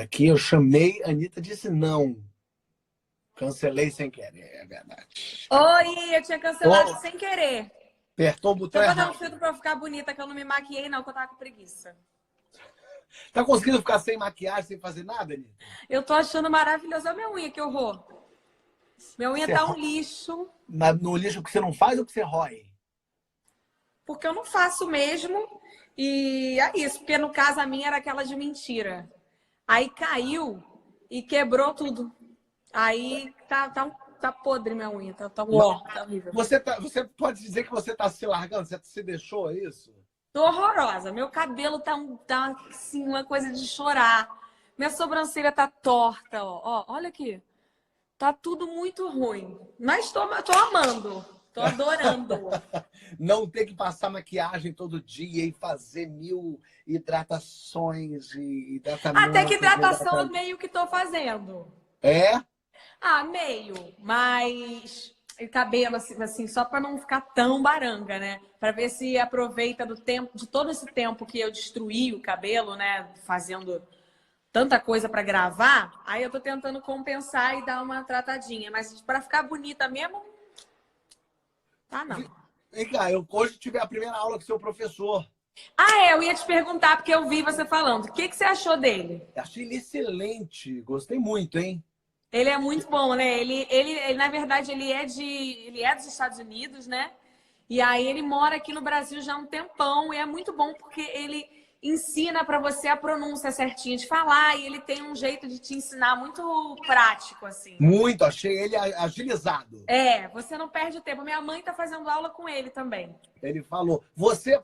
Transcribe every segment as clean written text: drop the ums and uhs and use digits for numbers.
Aqui eu chamei, a Anitta disse não. Cancelei sem querer, é verdade. Oi, eu tinha cancelado Oh, sem querer. apertou o Deixa botão eu botar um errado. filtro pra eu ficar bonita, que eu não me maquiei, não, que eu tava com preguiça. Tá conseguindo ficar sem maquiagem, sem fazer nada, Anitta? Eu tô achando maravilhosa a minha unha, que horror. Minha unha Você tá um lixo, no lixo que você não faz ou que você rói? porque eu não faço mesmo. E é isso, porque no caso a minha era aquela de mentira. Aí caiu e quebrou tudo. Aí tá podre minha unha, tá horrível. Você pode dizer que você tá se largando? Você se deixou, é isso? Tô horrorosa. Meu cabelo tá assim, uma coisa de chorar. Minha sobrancelha tá torta, ó. Ó, olha aqui. Tá tudo muito ruim. Mas tô amando. Tô adorando. Não ter que passar maquiagem todo dia e fazer 1000 hidratações e Até que tratamentos. hidratação eu meio que tô fazendo. É? Ah, meio. Mas e cabelo, assim, só pra não ficar tão baranga, né? Pra ver se aproveita do tempo, de todo esse tempo que eu destruí o cabelo, né? Fazendo tanta coisa pra gravar. Aí eu tô tentando compensar e dar uma tratadinha. Mas pra ficar bonita mesmo, tá não. Vem cá, eu hoje tive a primeira aula com seu professor. Ah, eu ia te perguntar, porque eu vi você falando. O que que você achou dele? Achei ele excelente. Gostei muito, hein? Ele é muito bom, né? Ele na verdade, ele é dos Estados Unidos, né? E aí ele mora aqui no Brasil já há um tempão e é muito bom porque ele ensina para você a pronúncia certinha de falar e ele tem um jeito de te ensinar muito prático, assim. Muito, achei ele agilizado. É, você não perde tempo. Minha mãe tá fazendo aula com ele também. Ele falou. Você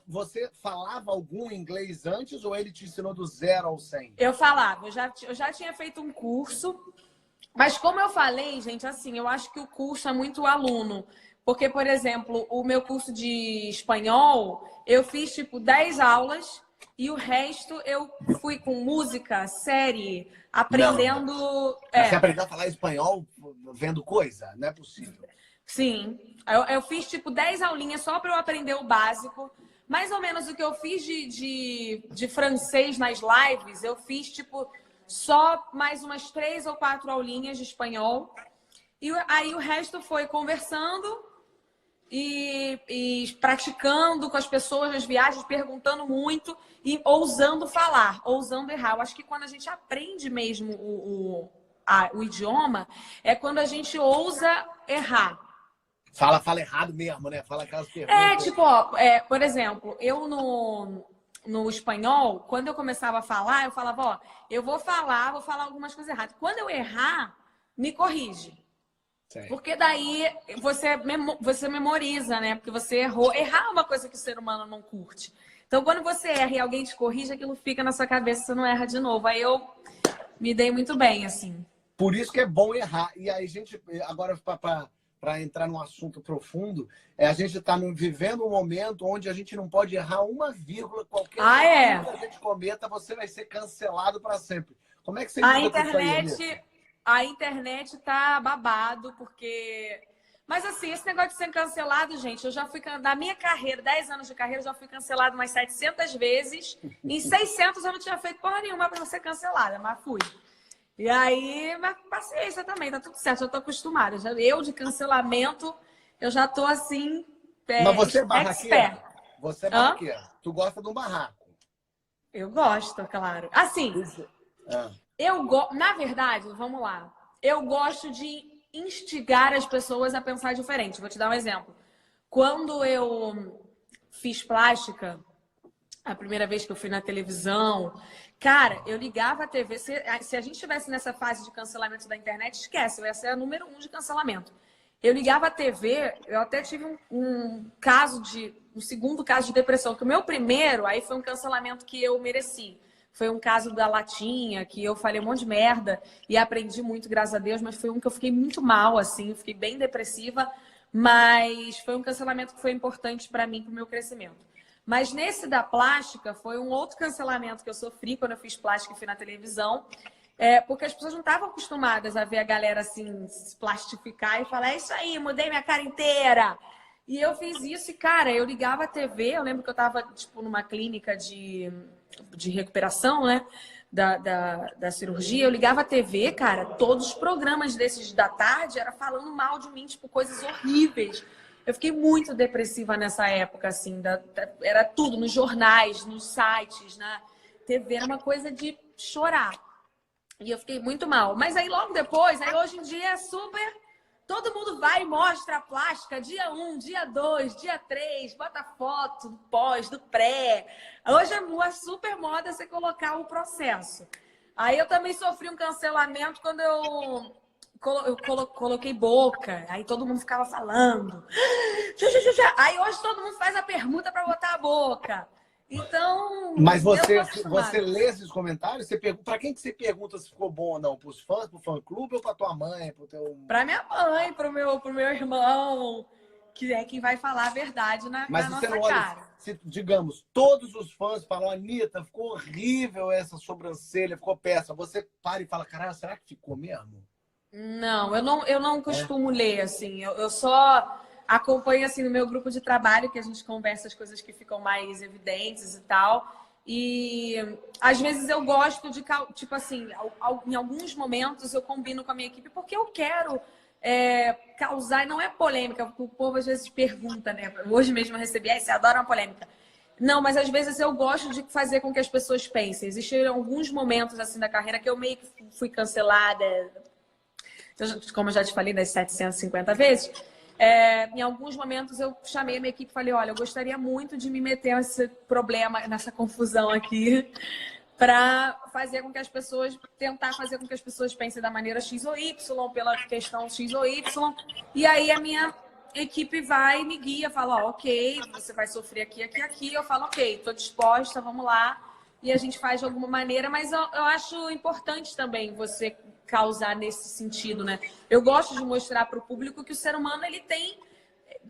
falava algum inglês antes ou ele te ensinou do 0 ao 100? Eu falava, eu já tinha feito um curso. Mas como eu falei, gente, assim, eu acho que o curso é muito aluno. Porque, por exemplo, o meu curso de espanhol, eu fiz tipo 10 aulas e o resto eu fui com música, série, Não. aprendendo. Mas você É, aprendeu a falar espanhol vendo coisa? Não é possível. sim. Eu fiz tipo 10 aulinhas só para eu aprender o básico. Mais ou menos o que eu fiz de francês nas lives, eu fiz tipo só mais umas 3 ou 4 aulinhas de espanhol. E aí o resto foi conversando e praticando com as pessoas nas viagens, perguntando muito e ousando falar, ousando errar. Eu acho que quando a gente aprende mesmo o idioma, é quando a gente ousa errar. Fala errado mesmo, né? Fala aquelas É, perguntas. tipo, ó, por exemplo, eu no espanhol, quando eu começava a falar, eu falava, ó, eu vou falar algumas coisas erradas. Quando eu errar, me corrige. Sim. Porque daí você memoriza, né? Porque você errou. Errar é uma coisa que o ser humano não curte. Então, quando você erra e alguém te corrige, aquilo fica na sua cabeça, você não erra de novo. Aí eu me dei muito bem, assim. Por isso que é bom errar. E aí, gente, agora para entrar num assunto profundo, a gente está vivendo um momento onde a gente não pode errar uma vírgula, qualquer Ah, erro é. que a gente cometa, você vai ser cancelado para sempre. Como é que você A lida com isso aí, Anitta? internet, a internet tá babado, porque. Mas assim, esse negócio de ser cancelado, gente, eu já fui, na minha carreira, 10 anos de carreira, eu já fui cancelado umas 700 vezes. Em 600 eu não tinha feito porra nenhuma pra ser cancelada, mas fui. E aí, mas paciência também, tá tudo certo, eu tô acostumada. Eu de cancelamento, eu já tô assim, Mas você é expert. barraqueira? Você é Hã? barraqueira. Tu gosta de um barraco. Eu gosto, claro. Assim, Ah, na verdade, vamos lá. Eu gosto de instigar as pessoas a pensar diferente. Vou te dar um exemplo. Quando eu fiz plástica, a primeira vez que eu fui na televisão, cara, eu ligava a TV. Se a gente estivesse nessa fase de cancelamento da internet, esquece, vai ser a número 1 de cancelamento. Eu ligava a TV, eu até tive um segundo caso de depressão, que o meu primeiro, aí foi um cancelamento que eu mereci. Foi um caso da latinha, que eu falei um monte de merda e aprendi muito, graças a Deus, mas foi um que eu fiquei muito mal, assim, eu fiquei bem depressiva, mas foi um cancelamento que foi importante para mim, para o meu crescimento. Mas nesse da plástica, foi um outro cancelamento que eu sofri quando eu fiz plástica e fui na televisão, porque as pessoas não estavam acostumadas a ver a galera assim se plastificar e falar, é isso aí, mudei minha cara inteira. E eu fiz isso e, cara, eu ligava a TV, eu lembro que eu tava, tipo, numa clínica de recuperação, né? da cirurgia, eu ligava a TV, cara, todos os programas desses da tarde era falando mal de mim, tipo, coisas horríveis. Eu fiquei muito depressiva nessa época, assim, era tudo, nos jornais, nos sites, na TV, era uma coisa de chorar. E eu fiquei muito mal. Mas aí logo depois, aí hoje em dia é super... Todo mundo vai e mostra a plástica, dia 1, dia 2, dia 3, bota foto do pós, do pré. Hoje é uma super moda você colocar o processo. Aí eu também sofri um cancelamento quando eu coloquei boca. Aí todo mundo ficava falando. Aí hoje todo mundo faz a permuta para botar a boca. Então. Mas você lê esses comentários? Para quem que você pergunta se ficou bom ou não? Para os fãs, para o fã-clube ou para tua mãe? Para minha mãe, pro meu irmão, que é quem vai falar a verdade na nossa cara. Se, digamos, todos os fãs falam, Anitta, ficou horrível essa sobrancelha, ficou péssima. Você para e fala, caralho, será que ficou mesmo? Não, eu não costumo ler, assim. Eu só acompanho, assim, no meu grupo de trabalho, que a gente conversa as coisas que ficam mais evidentes e tal. E às vezes eu gosto de, tipo assim, em alguns momentos eu combino com a minha equipe porque eu quero causar, e não é polêmica, porque o povo às vezes pergunta, né? Hoje mesmo eu recebi, você adora uma polêmica. Não, mas às vezes eu gosto de fazer com que as pessoas pensem. Existem alguns momentos assim da carreira que eu meio que fui cancelada, como eu já te falei, das 750 vezes. Em alguns momentos eu chamei a minha equipe e falei, olha, eu gostaria muito de me meter nesse problema, nessa confusão aqui, para fazer com que as pessoas, tentar fazer com que as pessoas pensem da maneira X ou Y, pela questão X ou Y. E aí a minha equipe vai, me guia, fala, ó, ok, você vai sofrer aqui, aqui, aqui. Eu falo, ok, estou disposta, vamos lá. E a gente faz de alguma maneira, mas eu acho importante também você causar nesse sentido, né? Eu gosto de mostrar para o público que o ser humano, ele tem...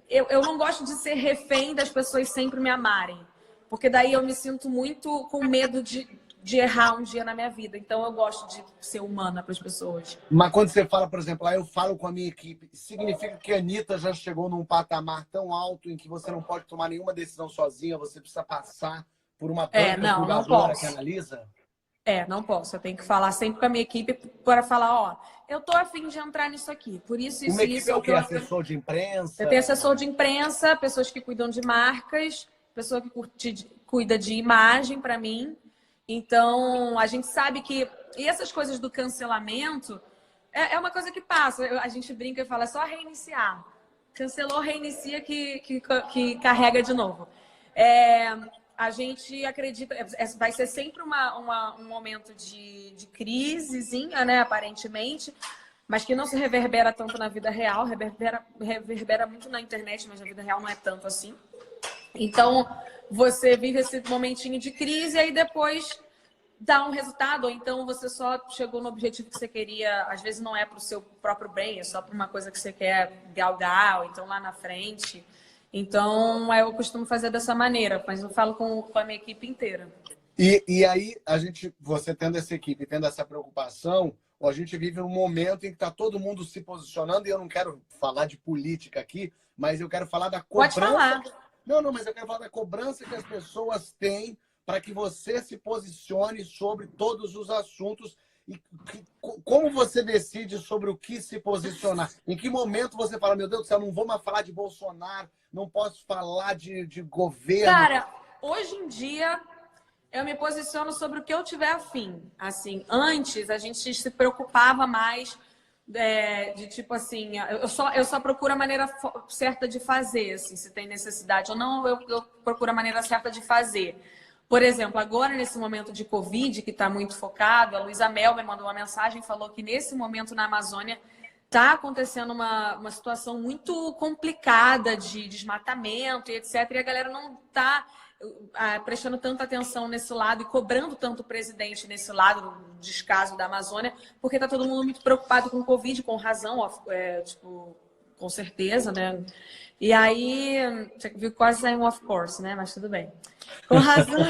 Eu não gosto de ser refém das pessoas sempre me amarem, porque daí eu me sinto muito com medo de errar um dia na minha vida. Então eu gosto de ser humana para as pessoas. Mas quando você fala, por exemplo, eu falo com a minha equipe, significa que a Anitta já chegou num patamar tão alto em que você não pode tomar nenhuma decisão sozinha, você precisa passar por uma julgadora que analisa? Não posso. Eu tenho que falar sempre com a minha equipe para falar, ó, eu tô afim de entrar nisso aqui. Por isso, uma equipe é o quê? Assessor de imprensa? Eu tenho assessor de imprensa, pessoas que cuidam de marcas, pessoa que cuida de imagem para mim. Então, a gente sabe que... E essas coisas do cancelamento é uma coisa que passa. A gente brinca e fala, é só reiniciar. Cancelou, reinicia que carrega de novo. A gente acredita... Vai ser sempre um momento de crisezinha, né, aparentemente, mas que não se reverbera tanto na vida real. Reverbera muito na internet, mas na vida real não é tanto assim. Então, você vive esse momentinho de crise e aí depois dá um resultado, ou então você só chegou no objetivo que você queria, às vezes não é para o seu próprio bem, é só para uma coisa que você quer galgar, ou então lá na frente. Então, eu costumo fazer dessa maneira, mas eu falo com a minha equipe inteira. E aí, você tendo essa equipe, tendo essa preocupação, a gente vive um momento em que está todo mundo se posicionando, e eu não quero falar de política aqui, mas eu quero falar da cobrança. Pode falar. Não, mas eu quero falar da cobrança que as pessoas têm para que você se posicione sobre todos os assuntos. E como você decide sobre o que se posicionar? Em que momento você fala, meu Deus do céu, não vou mais falar de Bolsonaro, não posso falar de governo? Cara, hoje em dia eu me posiciono sobre o que eu tiver afim. Assim, antes a gente se preocupava mais de tipo assim, eu só procuro a maneira certa de fazer, assim, se tem necessidade ou não, eu procuro a maneira certa de fazer. Por exemplo, agora nesse momento de Covid, que está muito focado, a Luísa Mel me mandou uma mensagem e falou que nesse momento na Amazônia está acontecendo uma situação muito complicada de desmatamento e etc. E a galera não está prestando tanta atenção nesse lado e cobrando tanto o presidente nesse lado do descaso da Amazônia, porque está todo mundo muito preocupado com o Covid, com razão, com certeza, né? E aí, você viu quase sair um of course, né? Mas tudo bem. Com razão.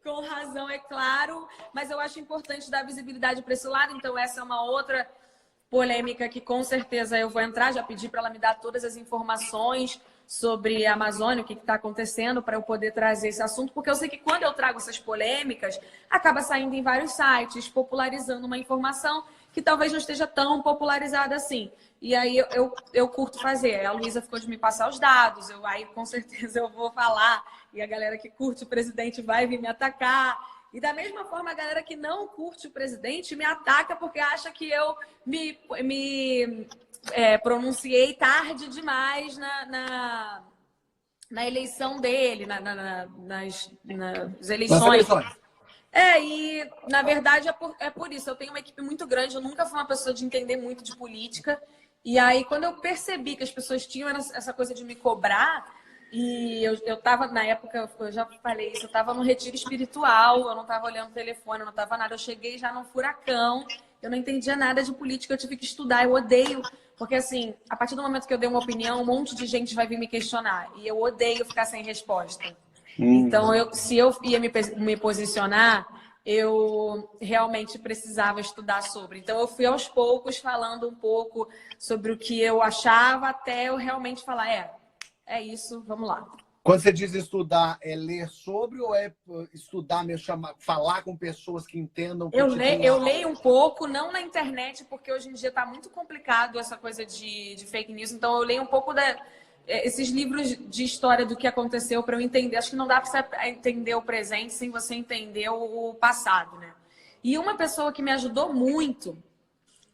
Com razão, é claro, mas eu acho importante dar visibilidade para esse lado, então essa é uma outra polêmica que com certeza eu vou entrar, já pedi para ela me dar todas as informações sobre a Amazônia, o que está acontecendo, para eu poder trazer esse assunto, porque eu sei que quando eu trago essas polêmicas, acaba saindo em vários sites, popularizando uma informação que talvez não esteja tão popularizada assim. E aí eu curto fazer. A Luísa ficou de me passar os dados, aí com certeza eu vou falar, e a galera que curte o presidente vai vir me atacar. E da mesma forma, a galera que não curte o presidente me ataca porque acha que eu me pronunciei tarde demais na eleição dele, nas eleições. E na verdade é por isso. Eu tenho uma equipe muito grande, eu nunca fui uma pessoa de entender muito de política. E aí, quando eu percebi que as pessoas tinham essa coisa de me cobrar, e eu tava, na época, eu já falei isso, eu tava num retiro espiritual, eu não tava olhando o telefone, eu não tava nada, eu cheguei já num furacão, eu não entendia nada de política, eu tive que estudar, eu odeio, porque assim, a partir do momento que eu dei uma opinião, um monte de gente vai vir me questionar, e eu odeio ficar sem resposta. Então, se eu ia me posicionar, eu realmente precisava estudar sobre. Então, eu fui aos poucos falando um pouco sobre o que eu achava, até eu realmente falar, é isso, vamos lá. Quando você diz estudar, é ler sobre ou é estudar mesmo, falar com pessoas que entendam? Eu leio um pouco, não na internet, porque hoje em dia está muito complicado essa coisa de fake news. Então, eu leio um pouco esses livros de história do que aconteceu para eu entender. Acho que não dá para você entender o presente sem você entender o passado, né? E uma pessoa que me ajudou muito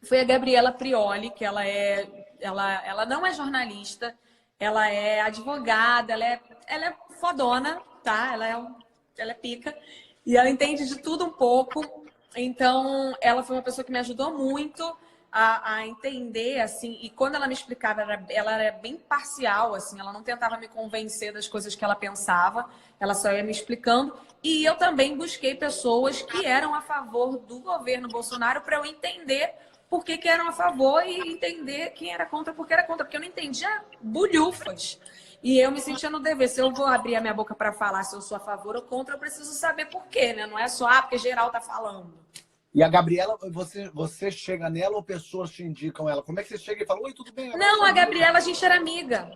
foi a Gabriela Prioli, que ela não é jornalista, ela é advogada, ela é fodona, tá? Ela é pica. E ela entende de tudo um pouco. Então, ela foi uma pessoa que me ajudou muito a entender, assim. E quando ela me explicava, ela era bem parcial, assim. Ela não tentava me convencer das coisas que ela pensava. Ela só ia me explicando. E eu também busquei pessoas que eram a favor do governo Bolsonaro para eu entender por que eram a favor e entender quem era contra, porque era contra. Porque eu não entendia bulhufas. E eu me sentia no dever. Se eu vou abrir a minha boca para falar se eu sou a favor ou contra, eu preciso saber por quê, né? Não é só, porque geral tá falando. E a Gabriela, você chega nela ou pessoas te indicam ela? Como é que você chega e fala, oi, tudo bem? Não, a Gabriela, a gente era amiga.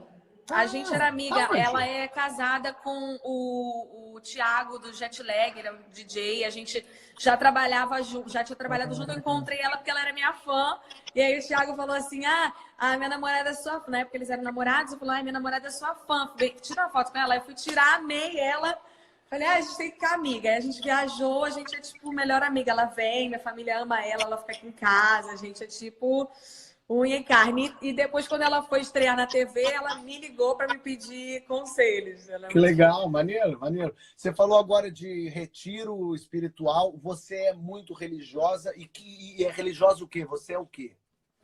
A gente era amiga. Aonde? Ela é casada com o Thiago do Jetlag, ele é um DJ. A gente já trabalhava junto, já tinha trabalhado junto. Eu encontrei ela porque ela era minha fã. E aí o Thiago falou assim: a minha namorada é sua fã. Na época eles eram namorados. Eu falei: minha namorada é sua fã. Tira uma foto com ela. Aí eu fui tirar, amei ela. Falei: a gente tem que ficar amiga. Aí a gente viajou, a gente é tipo melhor amiga. Ela vem, minha família ama ela fica aqui em casa. A gente é tipo unha e carne. E depois, quando ela foi estrear na TV, ela me ligou para me pedir conselhos. Que legal, maneiro, maneiro. Você falou agora de retiro espiritual. Você é muito religiosa. E é religiosa o quê? Você é o quê?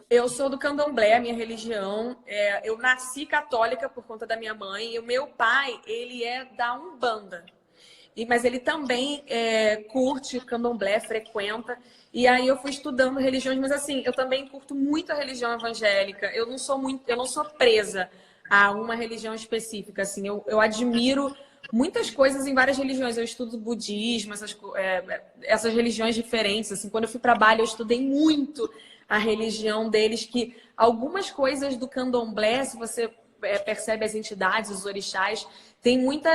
Eu sou do candomblé, a minha religião. Eu nasci católica por conta da minha mãe. E o meu pai, ele é da Umbanda. Mas ele também curte candomblé, frequenta. E aí eu fui estudando religiões, mas assim, eu também curto muito a religião evangélica. Eu não sou presa a uma religião específica. Assim, eu admiro muitas coisas em várias religiões. Eu estudo budismo, essas religiões diferentes. Assim, quando eu fui para Bali, eu estudei muito a religião deles, que algumas coisas do candomblé, se você percebe as entidades, os orixás, tem muita...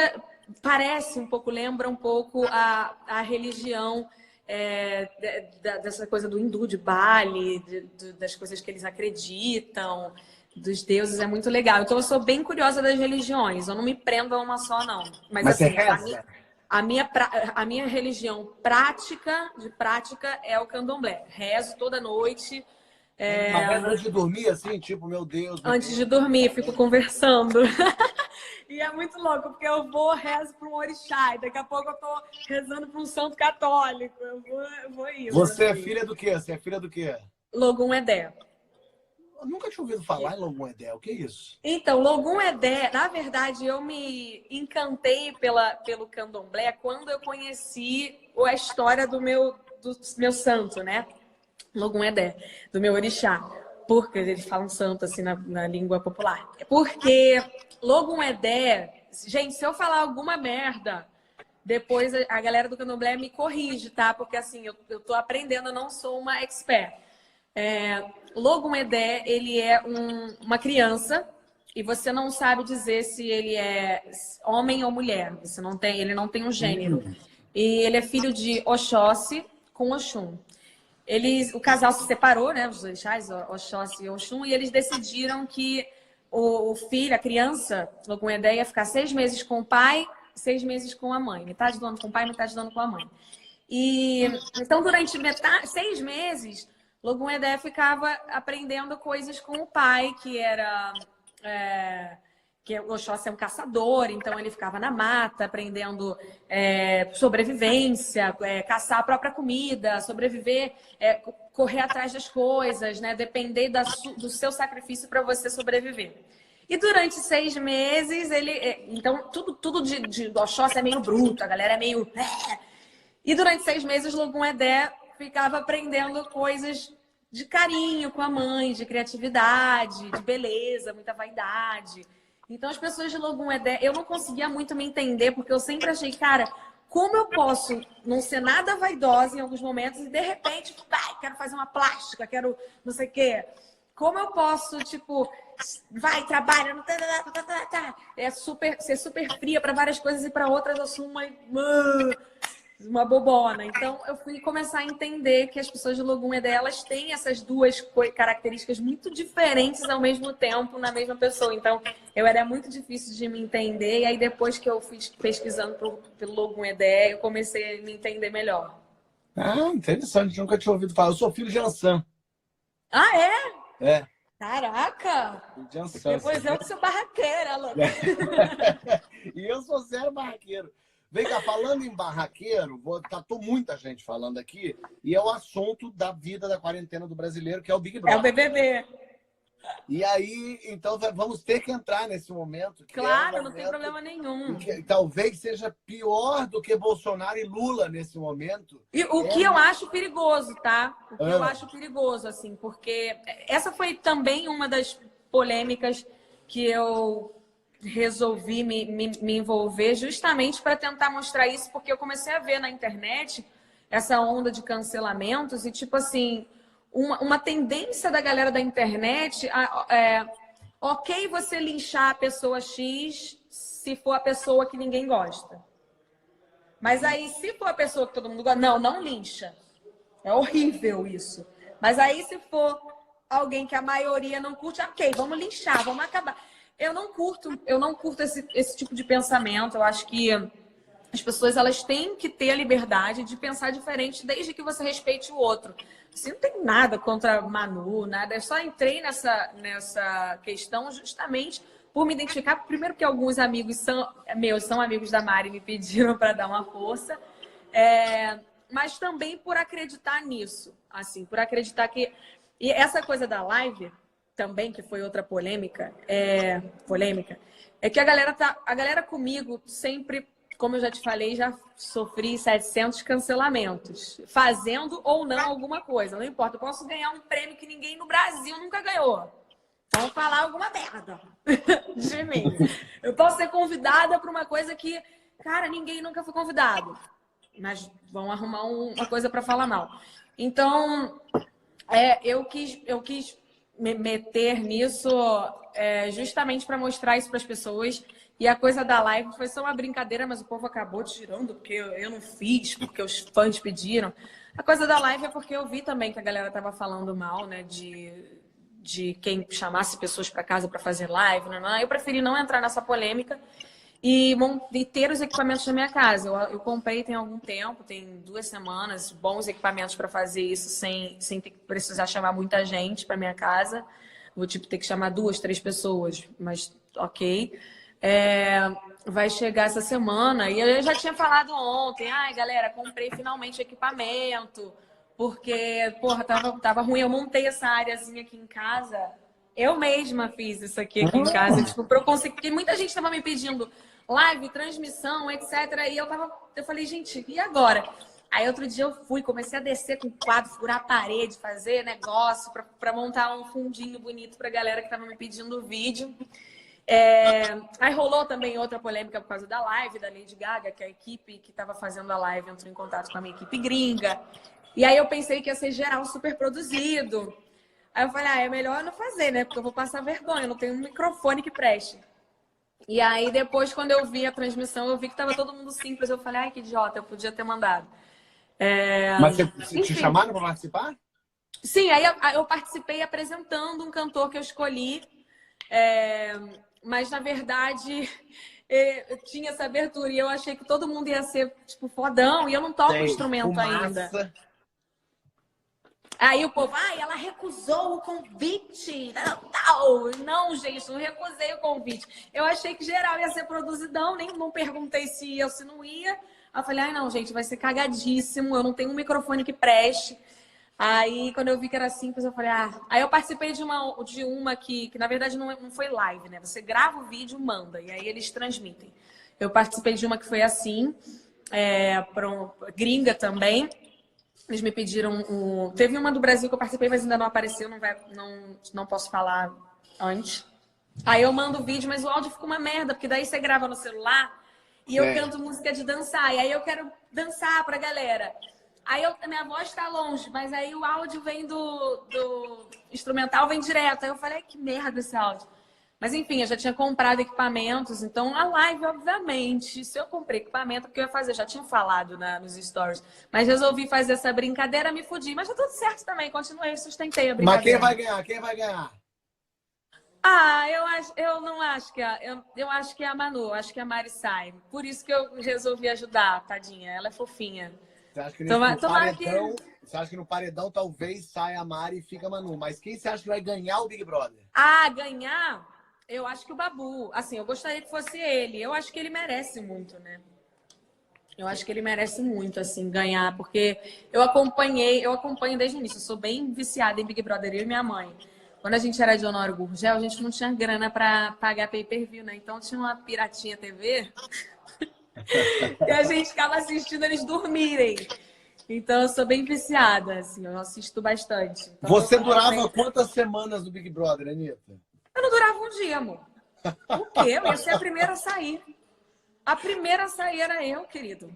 Parece um pouco, lembra um pouco a religião dessa coisa do hindu, de Bali, das coisas que eles acreditam, dos deuses, é muito legal. Então eu sou bem curiosa das religiões, eu não me prendo a uma só, não. Mas assim, você reza? A minha religião prática é o candomblé. Rezo toda noite. Mas antes de dormir, assim, tipo, meu Deus. Antes de dormir, fico conversando. E é muito louco, porque eu rezo para um orixá, e daqui a pouco eu tô rezando para um santo católico. Eu vou isso. Você é filha do quê? Você é filha do quê? Logum Edé. Eu nunca tinha ouvido falar em Logum Edé. O que é isso? Então, Logum Edé, na verdade, eu me encantei pelo candomblé quando eu conheci a história do meu santo, né? Logum Edé, do meu orixá. Porque eles falam santo assim na língua popular. Porque Logum Edé, gente, se eu falar alguma merda, depois a galera do candomblé me corrige, tá? Porque assim, eu tô aprendendo, eu não sou uma expert. Logum Edé, ele é uma criança e você não sabe dizer se ele é homem ou mulher. Ele não tem um gênero. E ele é filho de Oxóssi com Oxum. O casal se separou, né? Os orixás, Oxóssi e Oxum, e eles decidiram que o filho, a criança, Logum-Edé, ia ficar 6 meses com o pai, 6 meses com a mãe. Metade do ano com o pai, metade do ano com a mãe. E então, durante 6 meses, Logum-Edé ficava aprendendo coisas com o pai, que era... que o Oxóssi é um caçador, então ele ficava na mata aprendendo sobrevivência, caçar a própria comida, sobreviver, correr atrás das coisas, né? Depender do seu sacrifício para você sobreviver. E durante 6 meses, então, tudo do Oxóssi é meio bruto, a galera é meio... E durante 6 meses, Logum-Edé ficava aprendendo coisas de carinho com a mãe, de criatividade, de beleza, muita vaidade. Então, as pessoas de Logum-Edé, eu não conseguia muito me entender, porque eu sempre achei, cara, como eu posso não ser nada vaidosa em alguns momentos e, de repente, quero fazer uma plástica, quero não sei o quê. Como eu posso, tipo, trabalha, ser super fria para várias coisas e para outras eu sou uma bobona. Então, eu fui começar a entender que as pessoas de Logum-Edé, elas têm essas duas características muito diferentes ao mesmo tempo na mesma pessoa. Então, era muito difícil de me entender. E aí, depois que eu fui pesquisando pelo Logum-Edé, eu comecei a me entender melhor. Ah, interessante. Nunca tinha ouvido falar. Eu sou filho de Ansan. Ah, é? É. Caraca! De Ansan. Depois eu que sou barraqueira, louca. E eu sou zero barraqueiro. Vem cá, falando em barraqueiro, tô muita gente falando aqui, e é o assunto da vida da quarentena do brasileiro, que é o Big Brother. É o BBB. E aí, então, vamos ter que entrar nesse momento. Claro, não tem problema nenhum. Que talvez seja pior do que Bolsonaro e Lula nesse momento. E o que eu acho perigoso, tá? O que eu acho perigoso, assim, porque essa foi também uma das polêmicas que eu resolvi me envolver justamente para tentar mostrar isso, porque eu comecei a ver na internet essa onda de cancelamentos e, tipo assim, uma tendência da galera da internet ok você linchar a pessoa X se for a pessoa que ninguém gosta. Mas aí, se for a pessoa que todo mundo gosta, não lincha. É horrível isso. Mas aí, se for alguém que a maioria não curte, ok, vamos linchar, vamos acabar. Eu não curto esse tipo de pensamento. Eu acho que as pessoas elas têm que ter a liberdade de pensar diferente desde que você respeite o outro. Assim, não tem nada contra Manu, nada. Eu só entrei nessa questão justamente por me identificar. Primeiro que alguns amigos são amigos da Mari, me pediram para dar uma força. Mas também por acreditar nisso. Assim, por acreditar que... E essa coisa da live... também, que foi outra polêmica, é que a galera comigo sempre, como eu já te falei, já sofri 700 cancelamentos, fazendo ou não alguma coisa, não importa, eu posso ganhar um prêmio que ninguém no Brasil nunca ganhou, vão falar alguma merda de mim, eu posso ser convidada para uma coisa que, cara, ninguém nunca foi convidado, mas vão arrumar uma coisa para falar mal. Então, eu quis me meter nisso justamente para mostrar isso para as pessoas. E a coisa da live foi só uma brincadeira, mas o povo acabou tirando, porque eu não fiz, porque os fãs pediram. A coisa da live é porque eu vi também que a galera estava falando mal, né, de quem chamasse pessoas para casa para fazer live. Eu preferi não entrar nessa polêmica e ter os equipamentos na minha casa. Eu comprei tem algum tempo, tem 2 semanas, bons equipamentos para fazer isso sem ter que precisar chamar muita gente para minha casa. Vou ter que chamar 2, 3 pessoas, mas ok. Vai chegar essa semana e eu já tinha falado ontem. Ai, galera, comprei finalmente equipamento porque, porra, tava ruim. Eu montei essa áreazinha aqui em casa. Eu mesma fiz isso aqui em casa, tipo, pra eu conseguir, porque muita gente estava me pedindo live, transmissão, etc. E eu falei, gente, e agora? Aí outro dia eu comecei a descer com quadro, furar a parede, fazer negócio para montar um fundinho bonito pra galera que estava me pedindo vídeo. Aí rolou também outra polêmica por causa da live da Lady Gaga, que a equipe que estava fazendo a live entrou em contato com a minha equipe gringa. E aí eu pensei que ia ser geral super produzido. Aí eu falei, é melhor eu não fazer, né? Porque eu vou passar vergonha, eu não tenho um microfone que preste. E aí, depois, quando eu vi a transmissão, eu vi que tava todo mundo simples. Eu falei, ai, que idiota, eu podia ter mandado. Mas você te Enfim. chamaram para participar? Sim, aí eu participei apresentando um cantor que eu escolhi. Mas, na verdade, tinha essa abertura. E eu achei que todo mundo ia ser, tipo, fodão. E eu não toco instrumento ainda. Fumaça. Aí o povo, ela recusou o convite. Não, não, gente, não recusei o convite. Eu achei que geral ia ser produzidão, nem não perguntei se ia ou se não ia. Aí eu falei, não, gente, vai ser cagadíssimo, eu não tenho um microfone que preste. Aí, quando eu vi que era simples, eu falei, Aí eu participei de uma que na verdade não foi live, né? Você grava o vídeo e manda, e aí eles transmitem. Eu participei de uma que foi assim, gringa também. Eles me pediram Teve uma do Brasil que eu participei, mas ainda não apareceu, não posso falar antes. Aí eu mando o vídeo, mas o áudio fica uma merda, porque daí você grava no celular e eu canto música de dançar. E aí eu quero dançar pra galera. Aí minha voz tá longe, mas aí o áudio vem do instrumental, vem direto. Aí eu falei, que merda esse áudio. Mas enfim, eu já tinha comprado equipamentos, então a live, obviamente, se eu comprei equipamento, o que eu ia fazer? Eu já tinha falado nos stories. Mas resolvi fazer essa brincadeira, me fudi. Mas tá tudo certo também, continuei, sustentei a Mas quem brincadeira. vai ganhar? Quem vai ganhar? Eu não acho que eu acho que é a Manu, acho que é a Mari sai. Por isso que eu resolvi ajudar, tadinha. Ela é fofinha. Você acha que Tomara que... Você acha que no paredão talvez saia a Mari e fica a Manu? Mas quem você acha que vai ganhar o Big Brother? Ganhar? Eu acho que o Babu. Assim, eu gostaria que fosse ele. Eu acho que ele merece muito, né? Eu acho que ele merece muito, assim, ganhar, porque eu acompanho desde o início. Eu sou bem viciada em Big Brother, eu e minha mãe. Quando a gente era de Honório Gurgel, a gente não tinha grana pra pagar pay-per-view, né? Então tinha uma Piratinha TV e a gente ficava assistindo eles dormirem. Então eu sou bem viciada, assim, eu assisto bastante. Então, Você durava quantas semanas no Big Brother, Anitta? Eu não durava um dia, amor. O quê? Eu ia ser a primeira a sair. A primeira a sair era eu, querido.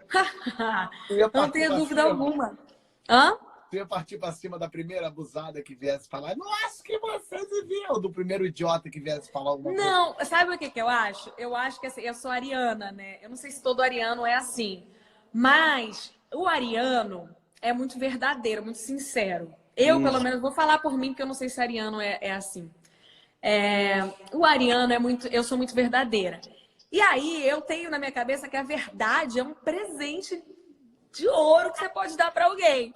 Não tenho dúvida alguma. Hã? Você ia partir pra cima da primeira abusada que viesse falar, nossa, que você se viu? Do primeiro idiota que viesse falar alguma coisa. Não, sabe o que eu acho? Eu acho que assim, eu sou ariana, né? Eu não sei se todo ariano é assim. Mas o ariano é muito verdadeiro, muito sincero. Eu, pelo menos, vou falar por mim, porque eu não sei se ariano é assim. O ariano é muito... Eu sou muito verdadeira. E aí, eu tenho na minha cabeça que a verdade é um presente de ouro que você pode dar para alguém.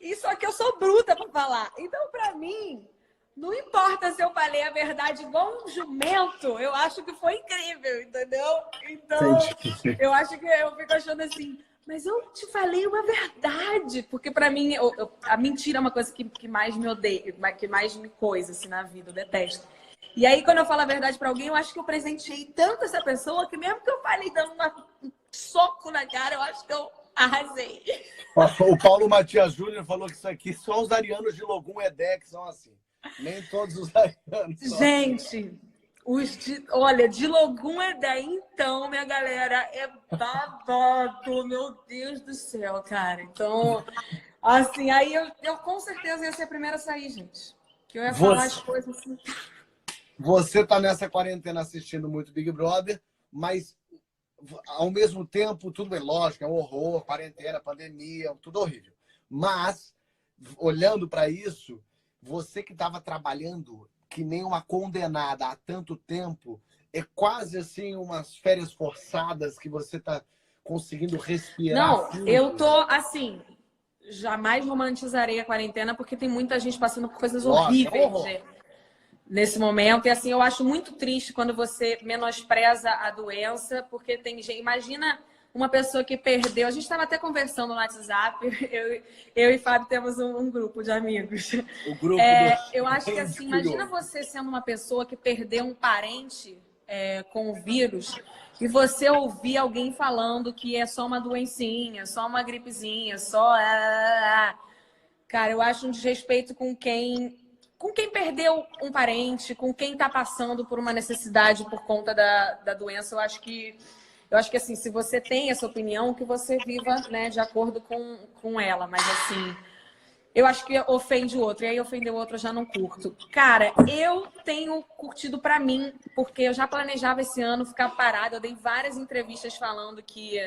E só que eu sou bruta para falar. Então, para mim, não importa se eu falei a verdade igual um jumento, eu acho que foi incrível, entendeu? Então, eu acho que eu fico achando assim, mas eu te falei uma verdade. Porque para mim, a mentira é uma coisa que mais me odeia, que mais me coisa assim, na vida, eu detesto. E aí, quando eu falo a verdade pra alguém, eu acho que eu presenteei tanto essa pessoa que mesmo que eu falei dando um soco na cara, eu acho que eu arrasei. O Paulo Matias Júnior falou que isso aqui só os arianos de Logum Edé que são assim. Nem todos os arianos são Gente, olha, de Logum Edé, então, minha galera, é babado, meu Deus do céu, cara. Então, assim, aí eu com certeza ia ser a primeira a sair, gente. Que eu ia falar as coisas assim... Você tá nessa quarentena assistindo muito Big Brother, mas ao mesmo tempo, tudo é lógico, é um horror, quarentena, pandemia, tudo horrível. Mas, olhando para isso, você que estava trabalhando que nem uma condenada há tanto tempo, é quase assim umas férias forçadas que você tá conseguindo respirar. Não, eu tô assim, jamais romantizarei a quarentena porque tem muita gente passando por coisas horríveis nesse momento. E assim, eu acho muito triste quando você menospreza a doença, porque tem gente... Imagina uma pessoa que perdeu... A gente estava até conversando no WhatsApp, eu e Fábio temos um grupo de amigos. O grupo eu acho que assim, imagina você sendo uma pessoa que perdeu um parente com o vírus e você ouvir alguém falando que é só uma doencinha, só uma gripezinha, só... Cara, eu acho um desrespeito com quem perdeu um parente, com quem está passando por uma necessidade por conta da doença. Eu acho que assim, se você tem essa opinião, que você viva, né, de acordo com ela. Mas assim, eu acho que ofende o outro. E aí ofender o outro eu já não curto. Cara, eu tenho curtido pra mim, porque eu já planejava esse ano ficar parada. Eu dei várias entrevistas falando que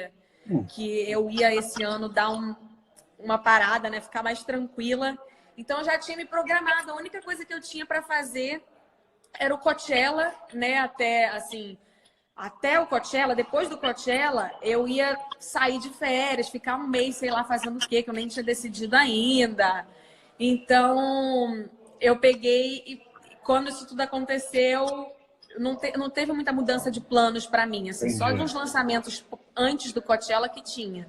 eu ia esse ano dar uma parada, né? Ficar mais tranquila. Então eu já tinha me programado. A única coisa que eu tinha pra fazer era o Coachella, né? Até o Coachella, depois do Coachella, eu ia sair de férias, ficar um mês, sei lá, fazendo o quê, que eu nem tinha decidido ainda. Então, eu peguei e quando isso tudo aconteceu, não teve muita mudança de planos para mim, assim, só de uns lançamentos antes do Coachella que tinha.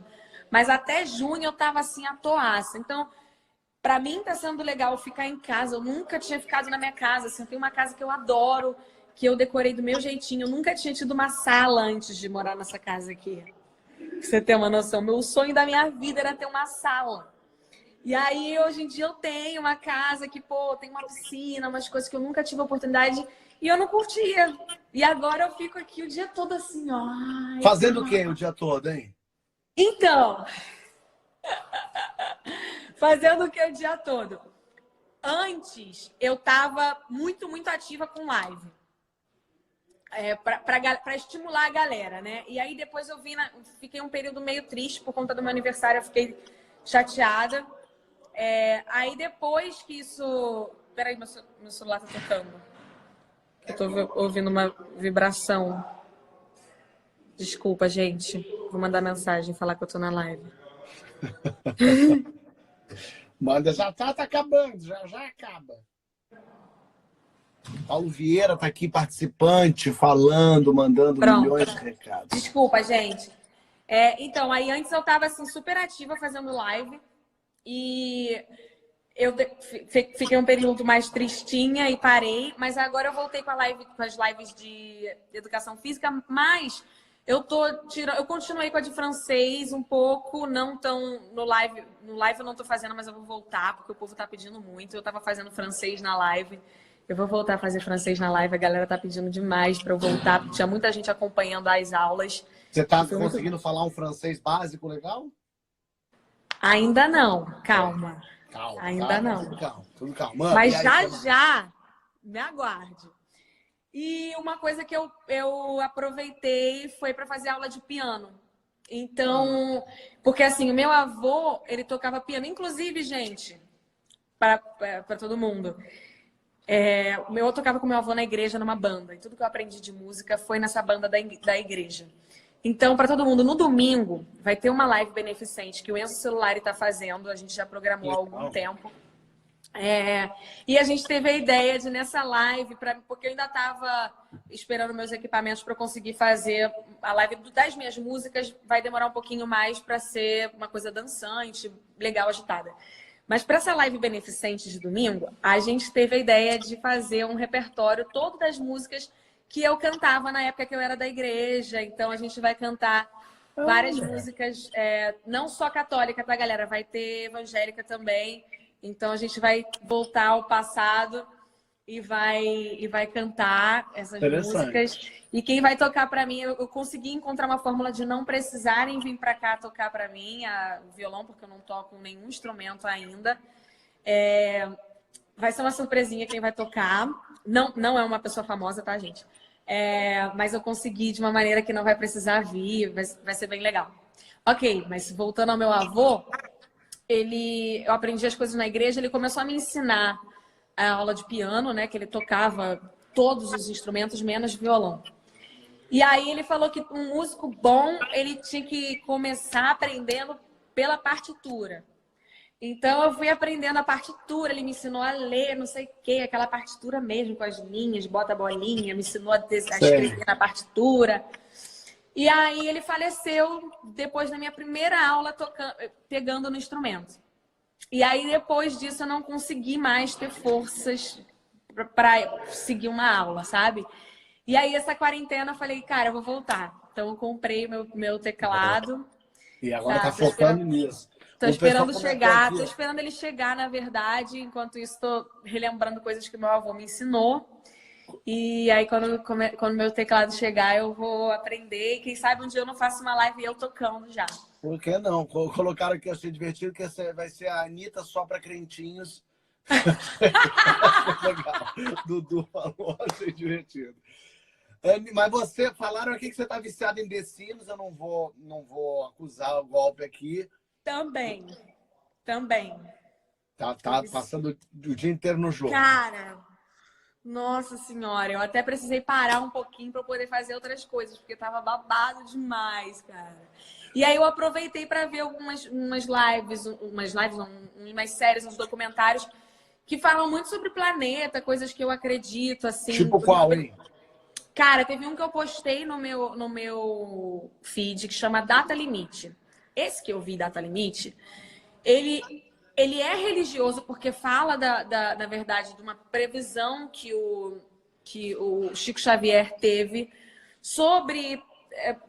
Mas até junho eu tava assim, à toaça. Então, para mim tá sendo legal ficar em casa. Eu nunca tinha ficado na minha casa, assim, eu tenho uma casa que eu adoro, que eu decorei do meu jeitinho. Eu nunca tinha tido uma sala antes de morar nessa casa aqui. Pra você ter uma noção, meu sonho da minha vida era ter uma sala. E aí, hoje em dia, eu tenho uma casa que, pô, tem uma piscina, umas coisas que eu nunca tive oportunidade e eu não curtia. E agora eu fico aqui o dia todo assim, ó. Fazendo o quê o dia todo, hein? Então, fazendo o que o dia todo? Antes, eu tava muito, muito ativa com live. Para estimular a galera, né? E aí depois fiquei um período meio triste por conta do meu aniversário, eu fiquei chateada. Aí depois que isso... Peraí, meu celular tá tocando. Eu tô ouvindo uma vibração. Desculpa, gente. Vou mandar mensagem, falar que eu tô na live. Manda, já tá acabando, já acaba. Paulo Vieira tá aqui, participante, falando, mandando milhões de recados. Desculpa, gente. Então, aí antes eu tava assim, super ativa fazendo live. E eu fiquei um período mais tristinha e parei. Mas agora eu voltei com as lives de educação física. Mas eu continuei com a de francês um pouco. Não tão no live. No live eu não tô fazendo, mas eu vou voltar, porque o povo tá pedindo muito. Eu tava fazendo francês na live. Eu vou voltar a fazer francês na live. A galera tá pedindo demais para eu voltar, porque tinha muita gente acompanhando as aulas. Você tá conseguindo falar um francês básico legal? Ainda não. Calma. Ainda não. Tudo calma. Mas já me aguarde. E uma coisa que eu aproveitei foi para fazer aula de piano. Então, porque assim, o meu avô, ele tocava piano. Inclusive, gente, para todo mundo... eu tocava com meu avô na igreja, numa banda. E tudo que eu aprendi de música foi nessa banda da igreja. Então, para todo mundo, no domingo vai ter uma live beneficente que o Enzo Celulari está fazendo. A gente já programou há algum tempo. E a gente teve a ideia de nessa live, porque eu ainda estava esperando meus equipamentos para conseguir fazer a live das minhas músicas. Vai demorar um pouquinho mais para ser uma coisa dançante, legal, agitada. Mas para essa live beneficente de domingo, a gente teve a ideia de fazer um repertório todo das músicas que eu cantava na época que eu era da igreja. Então a gente vai cantar várias músicas, não só católica, tá, galera? Vai ter evangélica também. Então a gente vai voltar ao passado e vai cantar essas músicas. E quem vai tocar para mim, eu consegui encontrar uma fórmula de não precisarem vir para cá tocar para mim o violão, porque eu não toco nenhum instrumento ainda. Vai ser uma surpresinha quem vai tocar. Não é uma pessoa famosa, tá, gente? Mas eu consegui de uma maneira que não vai precisar vir, vai ser bem legal. Ok, mas voltando ao meu avô, eu aprendi as coisas na igreja, ele começou a me ensinar a aula de piano, né? Que ele tocava todos os instrumentos, menos violão. E aí ele falou que um músico bom, ele tinha que começar aprendendo pela partitura. Então eu fui aprendendo a partitura, ele me ensinou a ler, não sei o quê, aquela partitura mesmo, com as linhas, bota a bolinha, me ensinou a escrever na partitura. E aí ele faleceu depois da minha primeira aula pegando no instrumento. E aí depois disso eu não consegui mais ter forças para seguir uma aula, sabe? E aí essa quarentena eu falei, cara, eu vou voltar. Então eu comprei meu teclado. E agora tá focando nisso. Tô esperando chegar, tô esperando ele chegar, na verdade. Enquanto isso, tô relembrando coisas que meu avô me ensinou. E aí, quando meu teclado chegar, eu vou aprender. E quem sabe um dia eu não faço uma live eu tocando já. Por que não? Colocaram aqui, eu achei divertido, que vai ser a Anitta só para crentinhos. Legal. Dudu falou, achei divertido. Mas você, falaram aqui que você está viciado em The Sims, eu não vou acusar o golpe aqui. Também, também. Tá passando o dia inteiro no jogo. Cara, nossa senhora, eu até precisei parar um pouquinho para poder fazer outras coisas, porque tava babado demais, cara. E aí eu aproveitei para ver umas lives, umas séries, uns documentários que falam muito sobre planeta, coisas que eu acredito, assim. Tipo qual, hein? Cara, teve um que eu postei no meu feed que chama Data Limite. Esse que eu vi, Data Limite, ele é religioso porque fala, na verdade, de uma previsão que o Chico Xavier teve sobre...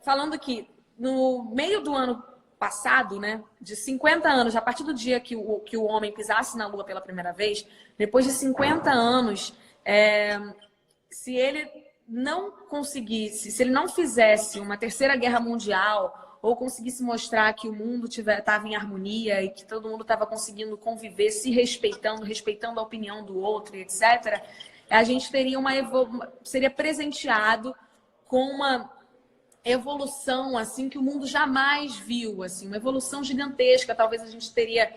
falando que no meio do ano passado, né, de 50 anos, a partir do dia que o homem pisasse na Lua pela primeira vez, depois de 50 anos, se ele não conseguisse, se ele não fizesse uma terceira guerra mundial ou conseguisse mostrar que o mundo estava em harmonia e que todo mundo estava conseguindo conviver, se respeitando, respeitando a opinião do outro, etc., a gente teria seria presenteado com uma evolução assim que o mundo jamais viu, assim, uma evolução gigantesca. Talvez a gente teria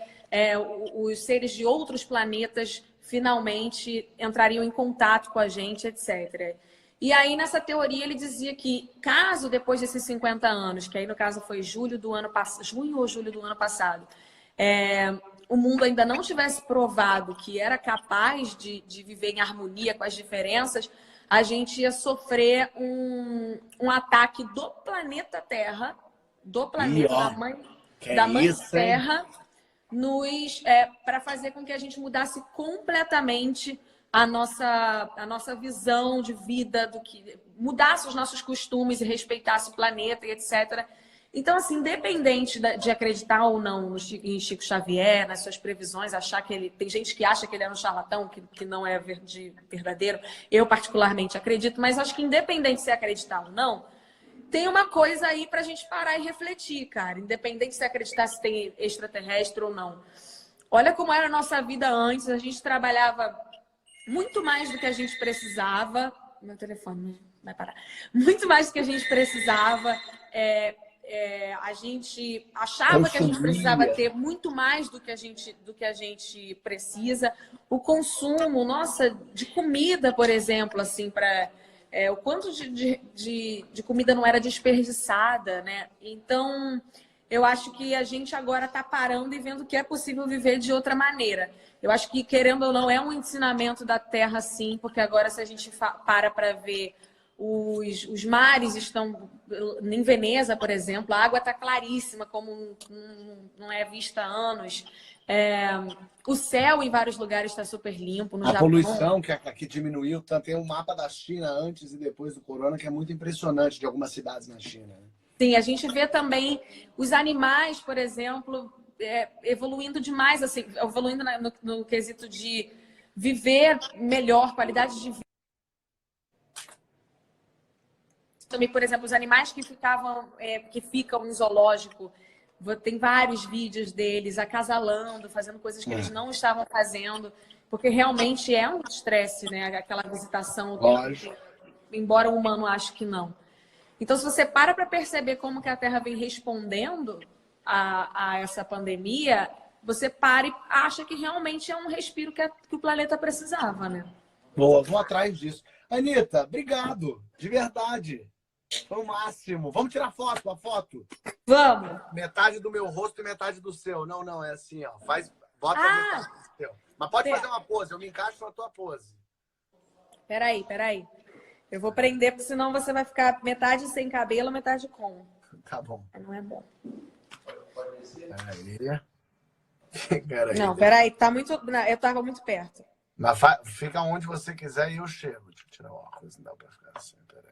os seres de outros planetas finalmente entrariam em contato com a gente, etc. E aí, nessa teoria, ele dizia que caso depois desses 50 anos, que aí no caso foi junho ou julho do ano passado, o mundo ainda não tivesse provado que era capaz de viver em harmonia com as diferenças, a gente ia sofrer um ataque do planeta Terra, da mãe Terra, para fazer com que a gente mudasse completamente a nossa visão de vida, mudasse os nossos costumes e respeitasse o planeta e etc. Então, assim, independente de acreditar ou não em Chico Xavier, nas suas previsões, achar que ele... Tem gente que acha que ele era um charlatão, que não é verdadeiro. Eu, particularmente, acredito, mas acho que independente de se acreditar ou não, tem uma coisa aí pra gente parar e refletir, cara. Independente de se acreditar se tem extraterrestre ou não. Olha como era a nossa vida antes. A gente trabalhava muito mais do que a gente precisava. Meu telefone vai parar. Muito mais do que a gente precisava. A gente achava que a gente precisava ter muito mais do que a gente precisa. O consumo, nossa, de comida, por exemplo, assim, o quanto de comida não era desperdiçada, né? Então, eu acho que a gente agora está parando e vendo que é possível viver de outra maneira. Eu acho que, querendo ou não, é um ensinamento da Terra, sim, porque agora, se a gente para ver, os mares estão... Em Veneza, por exemplo, a água está claríssima, como não é vista há anos. O céu, em vários lugares, está super limpo. No A Japão, poluição que aqui diminuiu, tem um mapa da China antes e depois do corona, que é muito impressionante, de algumas cidades na China. Sim, a gente vê também os animais, por exemplo, evoluindo demais, assim, evoluindo no quesito de viver melhor, qualidade de vida. Também, por exemplo, os animais que ficam em zoológico, tem vários vídeos deles acasalando, fazendo coisas que eles não estavam fazendo, porque realmente é um estresse, né? Aquela visitação, embora o humano ache que não. Então, se você para perceber como que a Terra vem respondendo a essa pandemia, você para e acha que realmente é um respiro que o planeta precisava, né? Boa, vou atrás disso. Anitta, obrigado, de verdade. Foi o máximo. Vamos tirar foto, a foto? Vamos! Metade do meu rosto e metade do seu. Não, é assim, ó. Bota a metade do seu. Mas pode fazer uma pose, eu me encaixo na tua pose. Peraí. Eu vou prender, porque senão você vai ficar metade sem cabelo, metade com. Tá bom. Não é bom. Peraí. Não, peraí, tá muito... Eu tava muito perto. Mas fica onde você quiser e eu chego. Deixa eu tirar o óculos, não dá pra ficar assim, peraí.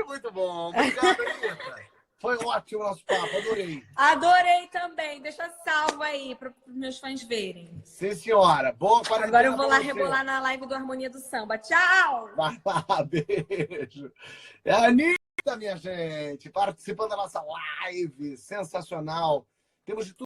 Muito bom. Obrigado, Anitta. Foi ótimo o nosso papo, adorei. Adorei também. Deixa salvo aí para os meus fãs verem. Sim, senhora. Boa quarentena. Agora eu vou lá pra você. rebolar na live do Harmonia do Samba. Tchau! Vai lá, beijo. É a Anitta, minha gente, participando da nossa live. Sensacional. Temos de tudo.